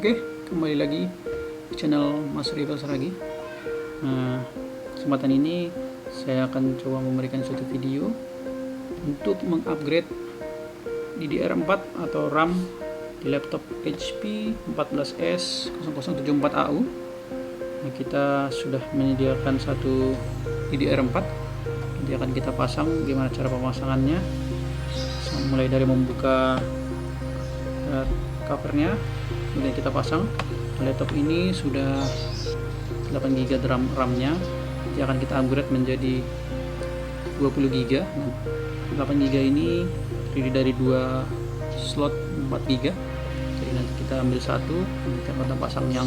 Oke, kembali lagi di channel Mas Rival Saragi. Nah, kesempatan ini saya akan coba memberikan suatu video untuk mengupgrade DDR4 atau RAM di laptop HP 14S 0074AU. Nah, kita sudah menyediakan satu DDR4. Nanti akan kita pasang. Gimana cara pemasangannya? Mulai dari membuka covernya, kemudian kita pasang. Laptop ini sudah 8 GB RAM-nya, nanti akan kita upgrade menjadi 20 GB. 8 GB ini terdiri dari 2 slot 4 GB, jadi nanti kita ambil satu, kita akan pasang yang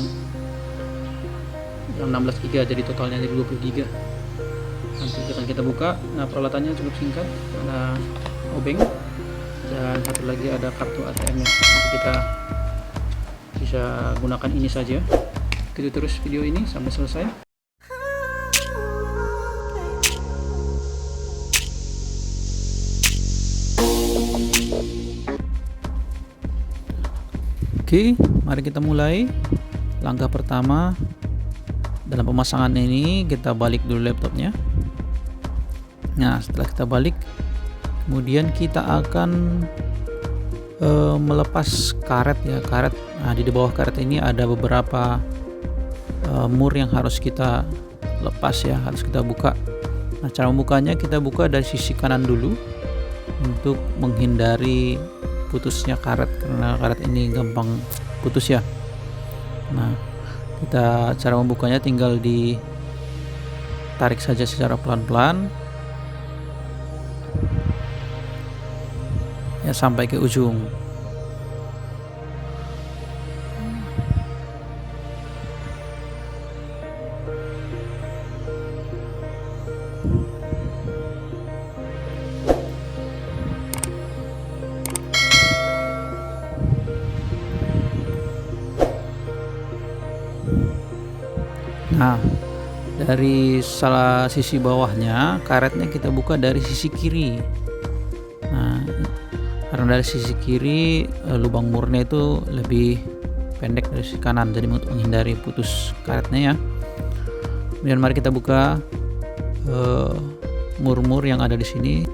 16 GB, jadi totalnya jadi 20 GB. Nanti akan kita buka. Nah, peralatannya cukup singkat, ada obeng dan satu lagi ada kartu ATM nya. Kita bisa gunakan ini saja. Ikuti terus video ini sampai selesai. Oke, mari kita mulai. Langkah pertama dalam pemasangan ini, kita balik dulu laptopnya. Nah, setelah kita balik, kemudian kita akan melepas karet ya, karet. Nah, di bawah karet ini ada beberapa mur yang harus kita lepas ya, harus kita buka. Nah, cara membukanya, kita buka dari sisi kanan dulu untuk menghindari putusnya karet, karena karet ini gampang putus ya. Nah, cara membukanya tinggal ditarik saja secara pelan-pelan ya sampai ke ujung. Nah, dari salah sisi bawahnya karetnya kita buka dari sisi kiri. Nah, karena dari sisi kiri lubang murnya itu lebih pendek dari sisi kanan, jadi untuk menghindari putus karetnya ya. Kemudian mari kita buka mur-mur yang ada di sini.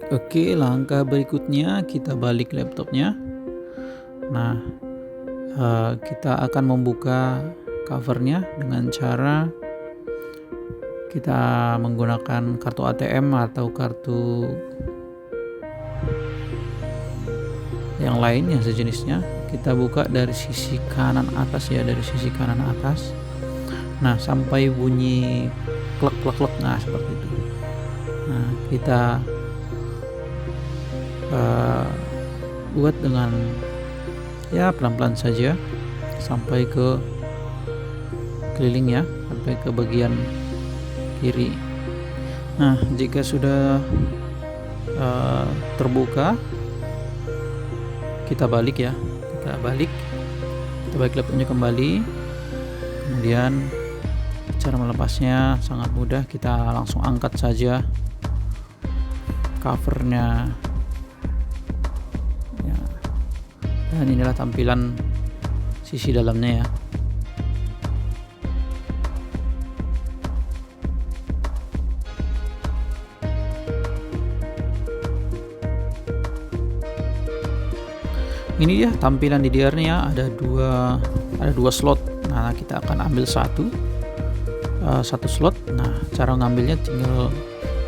Oke, langkah berikutnya kita balik laptopnya. Nah, kita akan membuka covernya dengan cara kita menggunakan kartu ATM atau kartu yang lain yang sejenisnya. Kita buka dari sisi kanan atas ya, dari sisi kanan atas. Nah, sampai bunyi klek klek klek, nah seperti itu. Nah, kita buat dengan ya pelan-pelan saja sampai ke keliling ya, sampai ke bagian kiri. Nah, jika sudah terbuka, kita balik ya, kita balik laptopnya kembali. Kemudian cara melepasnya sangat mudah, kita langsung angkat saja covernya. Dan inilah tampilan sisi dalamnya ya. Ini ya tampilan DDR-nya, ada dua slot. Nah, kita akan ambil satu slot. Nah, cara ngambilnya tinggal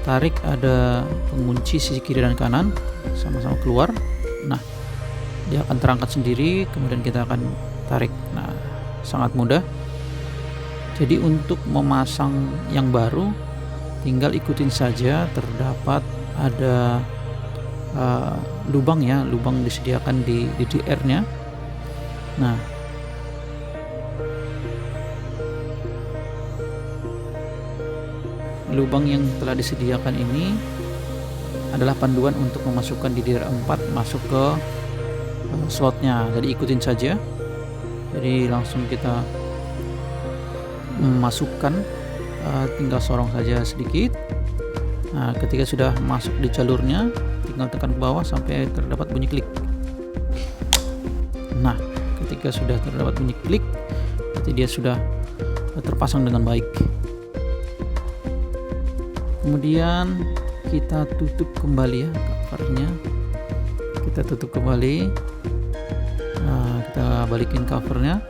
tarik, ada pengunci sisi kiri dan kanan sama-sama keluar. Nah, dia akan terangkat sendiri, kemudian kita akan tarik. Nah, sangat mudah. Jadi untuk memasang yang baru tinggal ikutin saja, terdapat ada lubang ya, lubang disediakan di DDR-nya. Nah, lubang yang telah disediakan ini adalah panduan untuk memasukkan DDR4 masuk ke slotnya. Jadi ikutin saja. Jadi langsung kita masukkan, tinggal sorong saja sedikit. Nah, ketika sudah masuk di jalurnya, tinggal tekan ke bawah sampai terdapat bunyi klik. Nah, ketika sudah terdapat bunyi klik, berarti dia sudah terpasang dengan baik. Kemudian kita tutup kembali ya covernya. Kita tutup kembali. Nah, kita balikin covernya.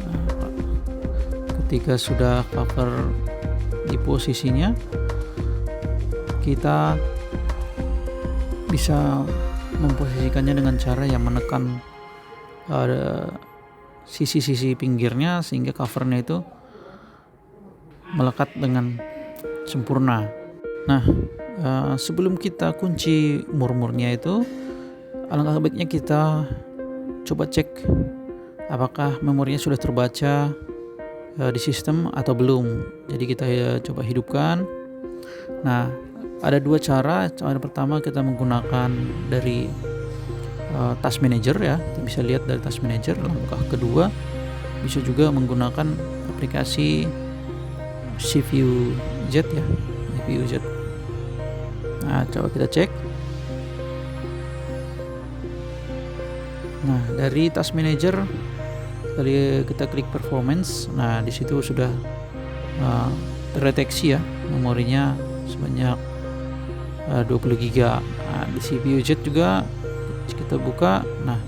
Nah, ketika sudah cover di posisinya, kita bisa memposisikannya dengan cara yang menekan sisi-sisi pinggirnya sehingga covernya itu melekat dengan sempurna. Nah, sebelum kita kunci murmurnya itu, alangkah baiknya kita coba cek apakah memorinya sudah terbaca di sistem atau belum. Jadi kita coba hidupkan. Nah, ada dua cara. Cara pertama kita menggunakan dari task manager ya, kita bisa lihat dari task manager. Langkah kedua bisa juga menggunakan aplikasi CPU Z ya, CPU Z. Nah, coba kita cek. Nah, dari task manager dari kita klik performance. Nah, di situ sudah terdeteksi ya memorinya sebanyak 20 GB. Nah, di CPU Z juga kita buka. Nah,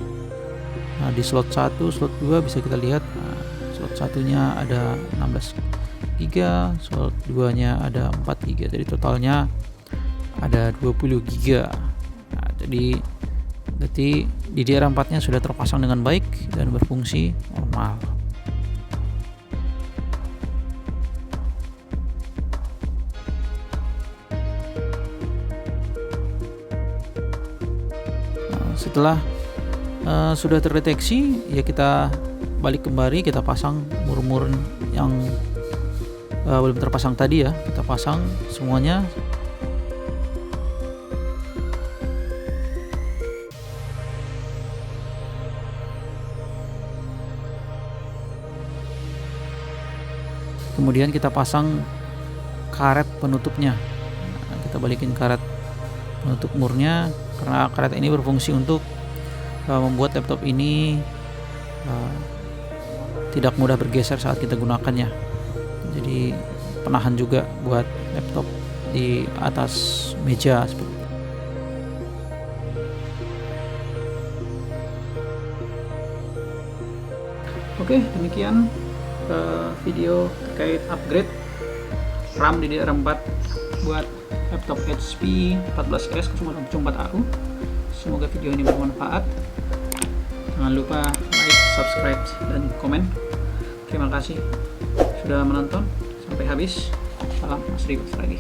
di slot 1, slot 2 bisa kita lihat. Nah, slot satunya ada 16 GB, slot 2-nya ada 4 GB. Jadi totalnya ada 20 GB. Nah, jadi berarti DDR4-nya sudah terpasang dengan baik dan berfungsi normal. Setelah sudah terdeteksi ya, kita balik kembali, kita pasang murmur yang belum terpasang tadi ya, kita pasang semuanya. Kemudian kita pasang karet penutupnya. Nah, kita balikin karet penutup murnya karena karet ini berfungsi untuk membuat laptop ini tidak mudah bergeser saat kita gunakannya. Jadi penahan juga buat laptop di atas meja seperti itu. Oke, demikian video terkait upgrade RAM DDR4 buat laptop HP 14S 0.4AU. Semoga video ini bermanfaat. Jangan lupa like, subscribe, dan komen. Terima kasih sudah menonton sampai habis. Salam Mas Ribas lagi.